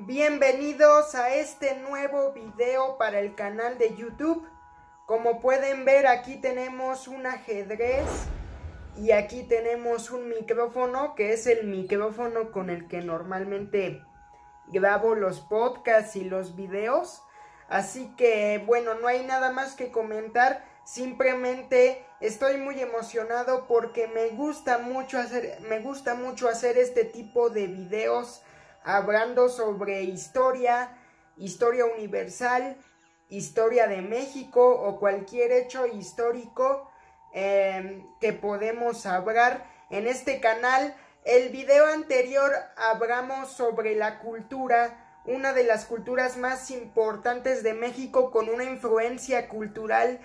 Bienvenidos a este nuevo video para el canal de YouTube. Como pueden ver, aquí tenemos un ajedrez y aquí tenemos un micrófono, que es el micrófono con el que normalmente grabo los podcasts y los videos. Así que bueno, no hay nada más que comentar. Simplemente estoy muy emocionado porque me gusta mucho hacer este tipo de videos hablando sobre historia universal, historia de México o cualquier hecho histórico que podemos hablar en este canal. El video anterior hablamos sobre la cultura, una de las culturas más importantes de México, con una influencia cultural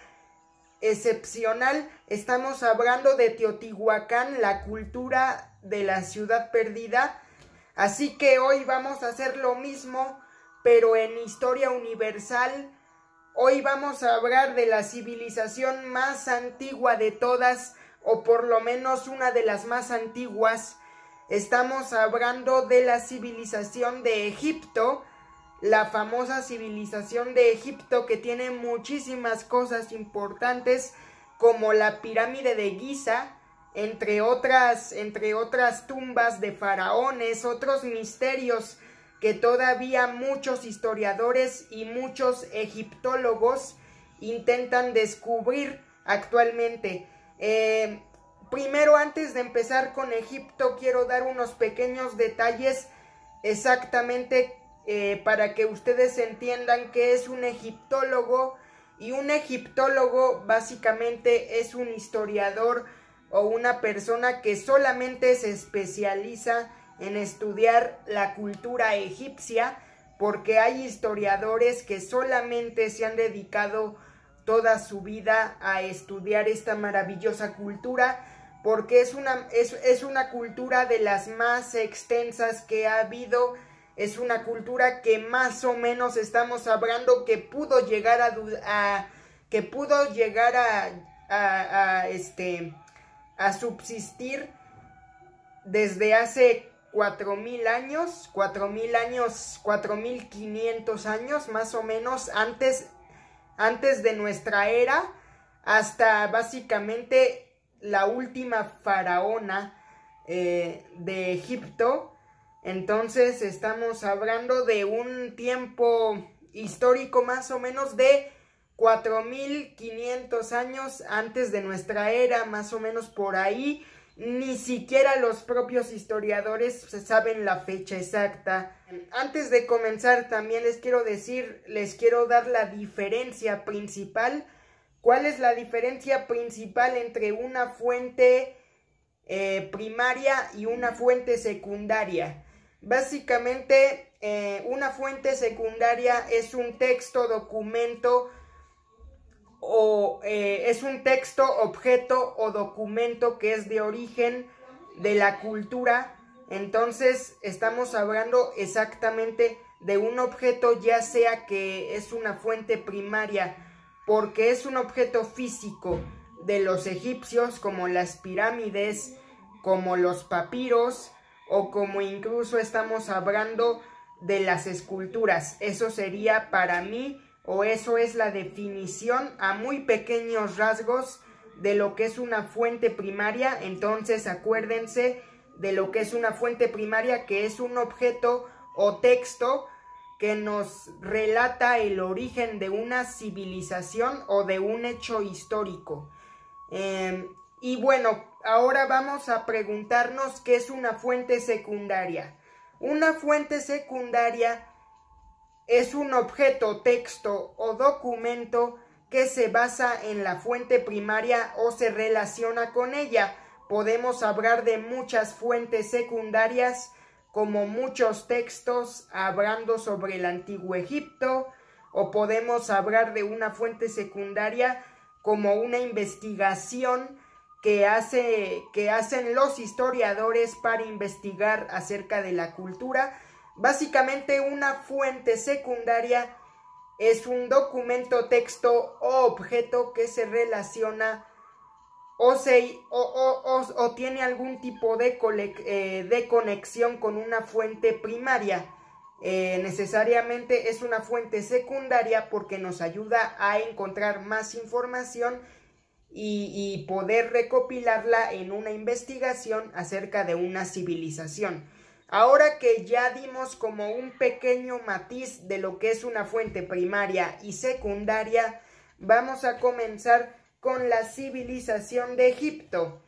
excepcional. Estamos hablando de Teotihuacán, la cultura de la ciudad perdida. Así que hoy vamos a hacer lo mismo, pero en historia universal. Hoy vamos a hablar de la civilización más antigua de todas, o por lo menos una de las más antiguas. Estamos hablando de la civilización de Egipto, la famosa civilización de Egipto, que tiene muchísimas cosas importantes, como la pirámide de Giza, entre otras tumbas de faraones, otros misterios que todavía muchos historiadores y muchos egiptólogos intentan descubrir actualmente. Primero, antes de empezar con Egipto, quiero dar unos pequeños detalles exactamente para que ustedes entiendan qué es un egiptólogo. Y un egiptólogo básicamente es un historiador o una persona que solamente se especializa en estudiar la cultura egipcia, porque hay historiadores que solamente se han dedicado toda su vida a estudiar esta maravillosa cultura, porque es una cultura de las más extensas que ha habido. Es una cultura que más o menos estamos hablando que pudo llegar a subsistir desde hace 4.500 años más o menos, antes de nuestra era, hasta básicamente la última faraona de Egipto. Entonces estamos hablando de un tiempo histórico más o menos de 4.500 años antes de nuestra era, más o menos por ahí. Ni siquiera los propios historiadores saben la fecha exacta. Antes de comenzar, también les quiero dar la diferencia principal. ¿Cuál es la diferencia principal entre una fuente primaria y una fuente secundaria? Básicamente, una fuente secundaria es un texto, documento, es un texto, objeto o documento que es de origen de la cultura. Entonces estamos hablando exactamente de un objeto, ya sea que es una fuente primaria porque es un objeto físico de los egipcios, como las pirámides, como los papiros, o como incluso estamos hablando de las esculturas. Eso sería para mí, o eso es la definición a muy pequeños rasgos de lo que es una fuente primaria. Entonces acuérdense de lo que es una fuente primaria, que es un objeto o texto que nos relata el origen de una civilización o de un hecho histórico. Y bueno, ahora vamos a preguntarnos qué es una fuente secundaria. Una fuente secundaria es un objeto, texto o documento que se basa en la fuente primaria o se relaciona con ella. Podemos hablar de muchas fuentes secundarias, como muchos textos hablando sobre el antiguo Egipto, o podemos hablar de una fuente secundaria como una investigación que hacen los historiadores para investigar acerca de la cultura. Básicamente, una fuente secundaria es un documento, texto o objeto que se relaciona o tiene algún tipo de conexión con una fuente primaria. necesariamente es una fuente secundaria porque nos ayuda a encontrar más información y poder recopilarla en una investigación acerca de una civilización. Ahora que ya dimos como un pequeño matiz de lo que es una fuente primaria y secundaria, vamos a comenzar con la civilización de Egipto.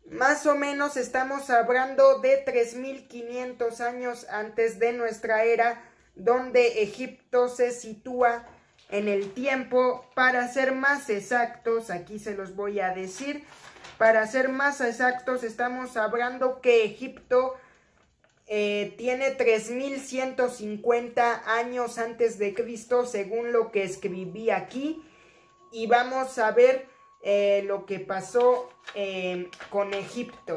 Más o menos estamos hablando de 3500 años antes de nuestra era, donde Egipto se sitúa en el tiempo. Para ser más exactos, aquí se los voy a decir, para ser más exactos estamos hablando que Egipto tiene 3150 años antes de Cristo, según lo que escribí aquí, y vamos a ver lo que pasó con Egipto.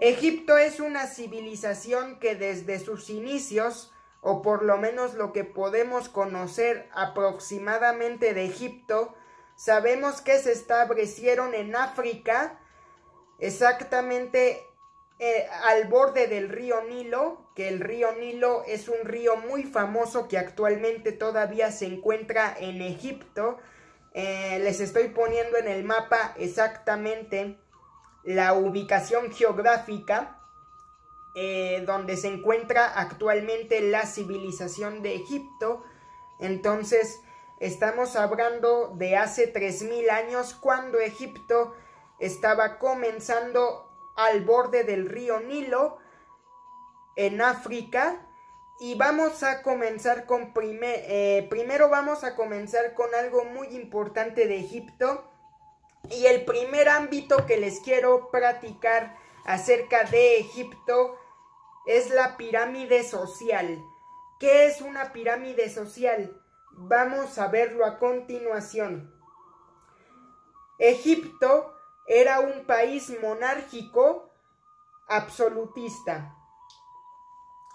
Egipto es una civilización que desde sus inicios, o por lo menos lo que podemos conocer aproximadamente de Egipto, sabemos que se establecieron en África, exactamente al borde del río Nilo, que el río Nilo es un río muy famoso que actualmente todavía se encuentra en Egipto. Les estoy poniendo en el mapa exactamente la ubicación geográfica donde se encuentra actualmente la civilización de Egipto. Entonces estamos hablando de hace 3000 años, cuando Egipto estaba comenzando al borde del río Nilo en África. Y vamos a comenzar con primero vamos a comenzar con algo muy importante de Egipto. Y el primer ámbito que les quiero platicar acerca de Egipto es la pirámide social. ¿Qué es una pirámide social? Vamos a verlo a continuación. Egipto era un país monárquico absolutista.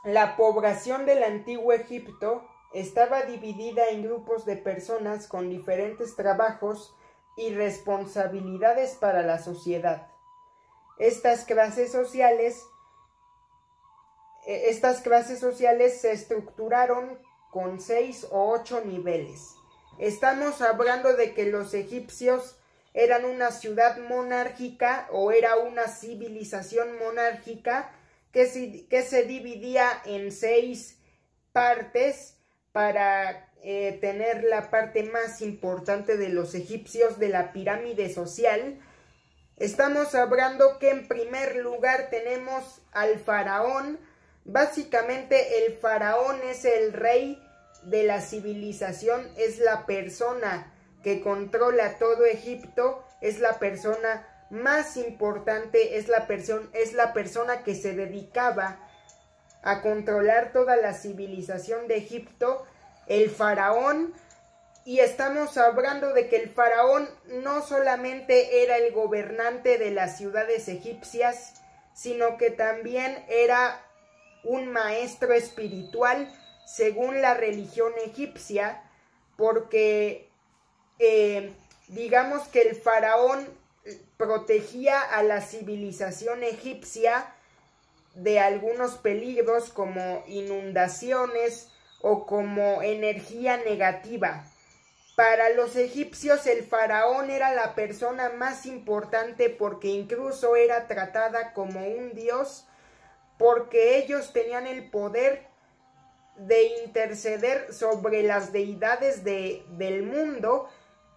La población del antiguo Egipto estaba dividida en grupos de personas con diferentes trabajos y responsabilidades para la sociedad. Estas clases sociales se estructuraron con 6 o 8 niveles. Estamos hablando de que los egipcios eran una ciudad monárquica, o era una civilización monárquica que se dividía en 6 partes para tener la parte más importante de los egipcios, de la pirámide social. Estamos hablando que en primer lugar tenemos al faraón. Básicamente el faraón es el rey de la civilización, es la persona que controla todo Egipto, es la persona más importante, es la persona que se dedicaba a controlar toda la civilización de Egipto, el faraón. Y estamos hablando de que el faraón no solamente era el gobernante de las ciudades egipcias, sino que también era un maestro espiritual según la religión egipcia, porque digamos que el faraón protegía a la civilización egipcia de algunos peligros como inundaciones o como energía negativa. Para los egipcios el faraón era la persona más importante, porque incluso era tratada como un dios, porque ellos tenían el poder de interceder sobre las deidades del mundo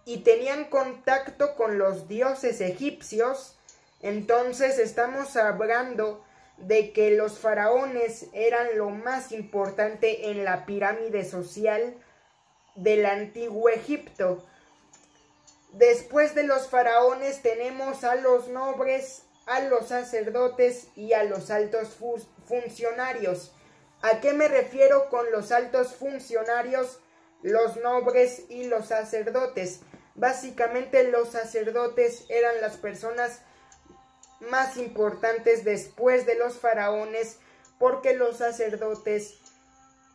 y tenían contacto con los dioses egipcios. Entonces estamos hablando de que los faraones eran lo más importante en la pirámide social del antiguo Egipto. Después de los faraones tenemos a los nobles, a los sacerdotes y a los altos funcionarios. ¿A qué me refiero con los altos funcionarios, los nobles y los sacerdotes? Básicamente los sacerdotes eran las personas más importantes después de los faraones, porque los sacerdotes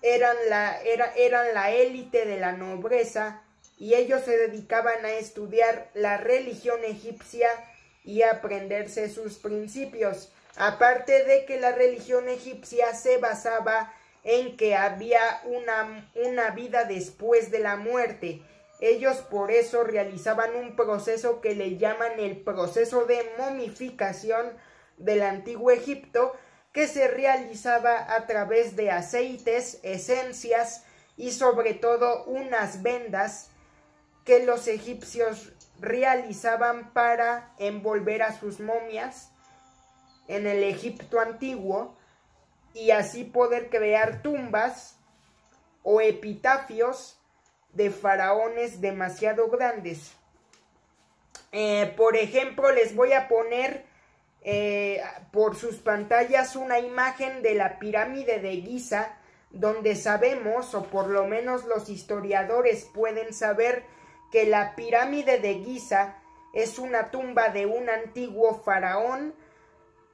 eran la élite de la nobleza, y ellos se dedicaban a estudiar la religión egipcia y a aprenderse sus principios. Aparte de que la religión egipcia se basaba en que había una vida después de la muerte. Ellos por eso realizaban un proceso que le llaman el proceso de momificación del antiguo Egipto, que se realizaba a través de aceites, esencias y sobre todo unas vendas que los egipcios realizaban para envolver a sus momias en el Egipto antiguo y así poder crear tumbas o epitafios de faraones demasiado grandes. Por ejemplo, les voy a poner por sus pantallas una imagen de la pirámide de Giza, donde sabemos, o por lo menos los historiadores pueden saber, que la pirámide de Giza es una tumba de un antiguo faraón,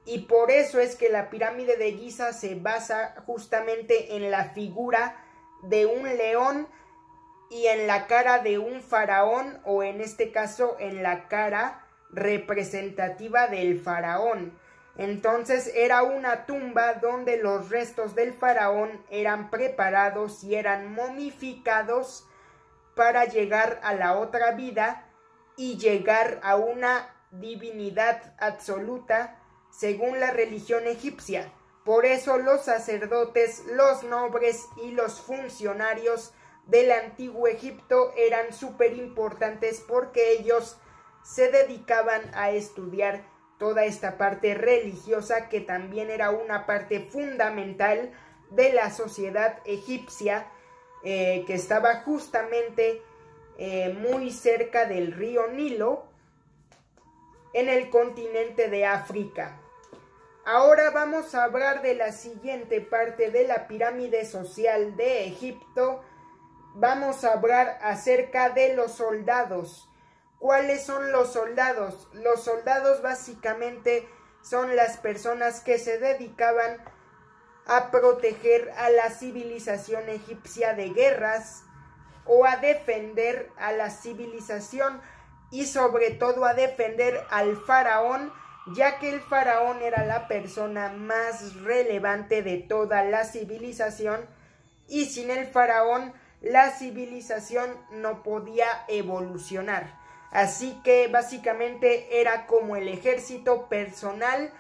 y por eso es que la pirámide de Giza se basa justamente en la figura de un león y en la cara de un faraón, o en este caso en la cara representativa del faraón. Entonces era una tumba donde los restos del faraón eran preparados y eran momificados para llegar a la otra vida y llegar a una divinidad absoluta según la religión egipcia. Por eso los sacerdotes, los nobles y los funcionarios del antiguo Egipto eran súper importantes, porque ellos se dedicaban a estudiar toda esta parte religiosa, que también era una parte fundamental de la sociedad egipcia, que estaba justamente muy cerca del río Nilo, en el continente de África. Ahora vamos a hablar de la siguiente parte de la pirámide social de Egipto. Vamos a hablar acerca de los soldados. ¿Cuáles son los soldados? Los soldados básicamente son las personas que se dedicaban a proteger a la civilización egipcia de guerras, o a defender a la civilización, y sobre todo a defender al faraón, ya que el faraón era la persona más relevante de toda la civilización, y sin el faraón la civilización no podía evolucionar. Así que básicamente era como el ejército personal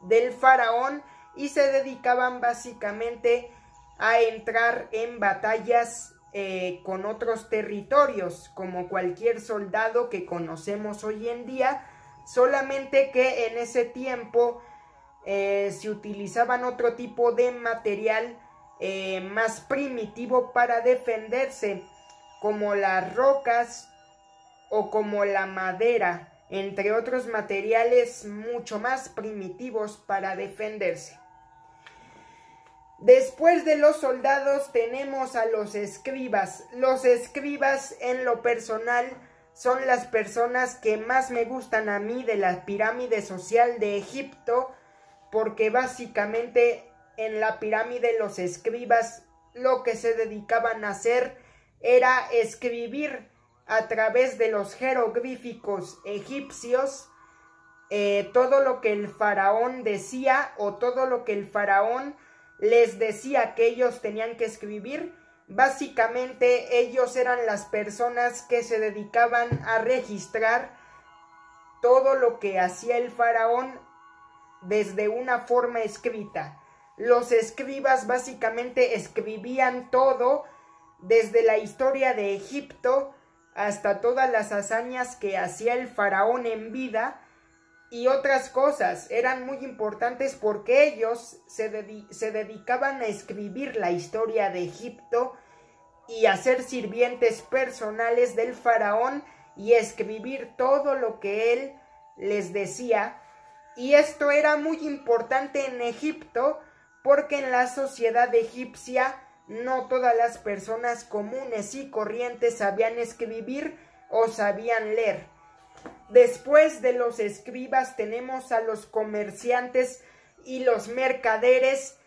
del faraón, y se dedicaban básicamente a entrar en batallas con otros territorios, como cualquier soldado que conocemos hoy en día, solamente que en ese tiempo se utilizaban otro tipo de material más primitivo para defenderse, como las rocas o como la madera, entre otros materiales mucho más primitivos para defenderse. Después de los soldados tenemos a los escribas. Los escribas, en lo personal, son las personas que más me gustan a mí de la pirámide social de Egipto, porque básicamente en la pirámide los escribas lo que se dedicaban a hacer era escribir a través de los jeroglíficos egipcios todo lo que el faraón decía, o todo lo que el faraón les decía que ellos tenían que escribir. Básicamente ellos eran las personas que se dedicaban a registrar todo lo que hacía el faraón desde una forma escrita. Los escribas básicamente escribían todo, desde la historia de Egipto hasta todas las hazañas que hacía el faraón en vida y otras cosas. Eran muy importantes porque ellos se dedicaban a escribir la historia de Egipto y a ser sirvientes personales del faraón y escribir todo lo que él les decía. Y esto era muy importante en Egipto, porque en la sociedad egipcia no todas las personas comunes y corrientes sabían escribir o sabían leer. Después de los escribas tenemos a los comerciantes y los mercaderes.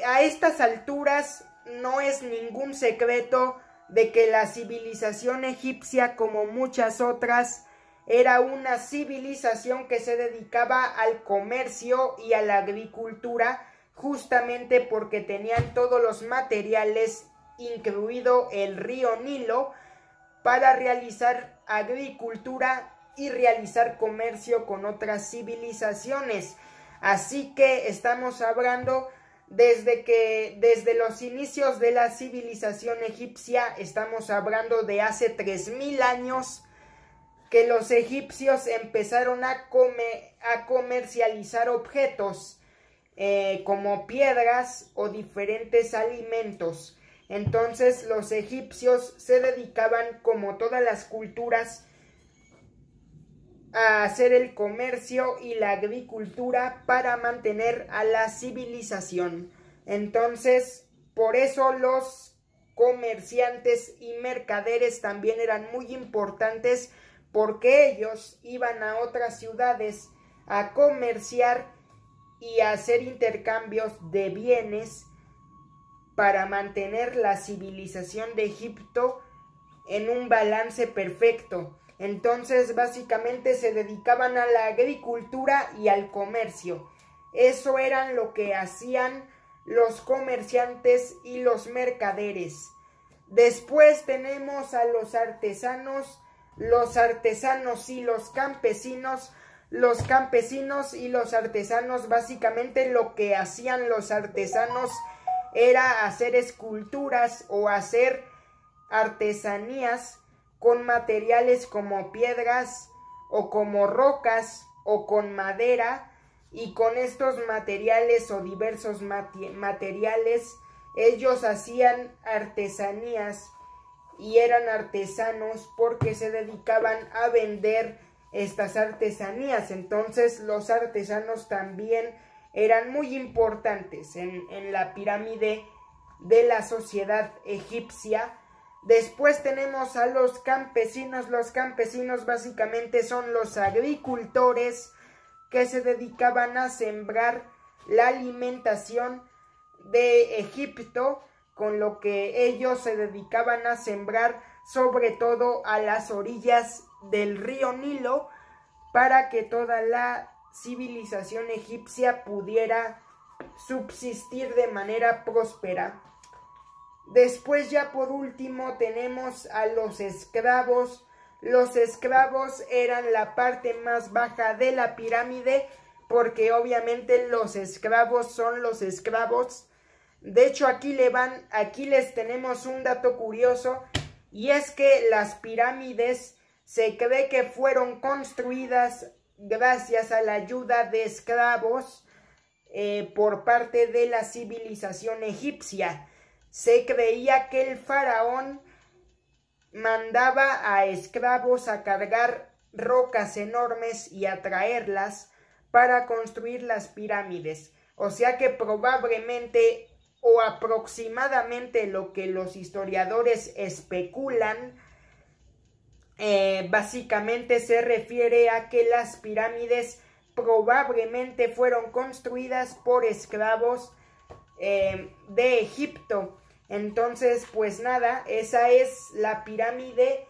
A estas alturas no es ningún secreto de que la civilización egipcia, como muchas otras, era una civilización que se dedicaba al comercio y a la agricultura, justamente porque tenían todos los materiales, incluido el río Nilo, para realizar agricultura y realizar comercio con otras civilizaciones. Así que estamos hablando desde los inicios de la civilización egipcia, estamos hablando de hace 3000 años, que los egipcios empezaron a comercializar objetos como piedras o diferentes alimentos. Entonces los egipcios se dedicaban, como todas las culturas, a hacer el comercio y la agricultura para mantener a la civilización. Entonces, por eso los comerciantes y mercaderes también eran muy importantes, porque ellos iban a otras ciudades a comerciar y a hacer intercambios de bienes para mantener la civilización de Egipto en un balance perfecto. Entonces, básicamente se dedicaban a la agricultura y al comercio. Eso eran lo que hacían los comerciantes y los mercaderes. Después tenemos a los artesanos y los campesinos. Los campesinos y los artesanos, básicamente lo que hacían los artesanos era hacer esculturas o hacer artesanías con materiales como piedras o como rocas o con madera, y con estos materiales o diversos materiales ellos hacían artesanías y eran artesanos porque se dedicaban a vender estas artesanías. Entonces los artesanos también eran muy importantes en la pirámide de la sociedad egipcia. Después tenemos a los campesinos. Los campesinos básicamente son los agricultores que se dedicaban a sembrar la alimentación de Egipto, con lo que ellos se dedicaban a sembrar sobre todo a las orillas del río Nilo, para que toda la civilización egipcia pudiera subsistir de manera próspera. Después, ya por último, tenemos a los esclavos. Los esclavos eran la parte más baja de la pirámide, porque obviamente los esclavos son los esclavos. De hecho, aquí les tenemos un dato curioso, y es que las pirámides se cree que fueron construidas gracias a la ayuda de esclavos por parte de la civilización egipcia. Se creía que el faraón mandaba a esclavos a cargar rocas enormes y a traerlas para construir las pirámides. O sea que probablemente o aproximadamente lo que los historiadores especulan, básicamente se refiere a que las pirámides probablemente fueron construidas por esclavos de Egipto. Entonces, pues nada, esa es la pirámide,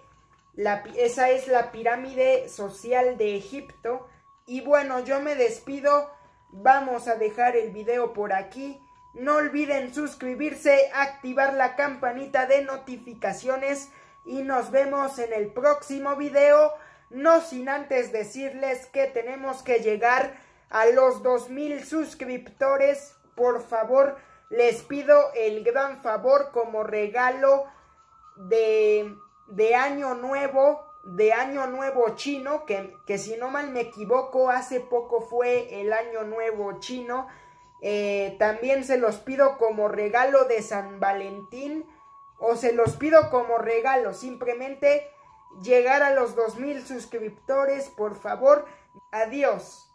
esa es la pirámide social de Egipto. Y bueno, yo me despido, vamos a dejar el video por aquí. No olviden suscribirse, activar la campanita de notificaciones y nos vemos en el próximo video. No sin antes decirles que tenemos que llegar a los 2000 suscriptores. Por favor, les pido el gran favor como regalo de año nuevo chino, que si no mal me equivoco, hace poco fue el año nuevo chino. También se los pido como regalo de San Valentín, o se los pido como regalo, simplemente llegar a los 2000 suscriptores, por favor. Adiós.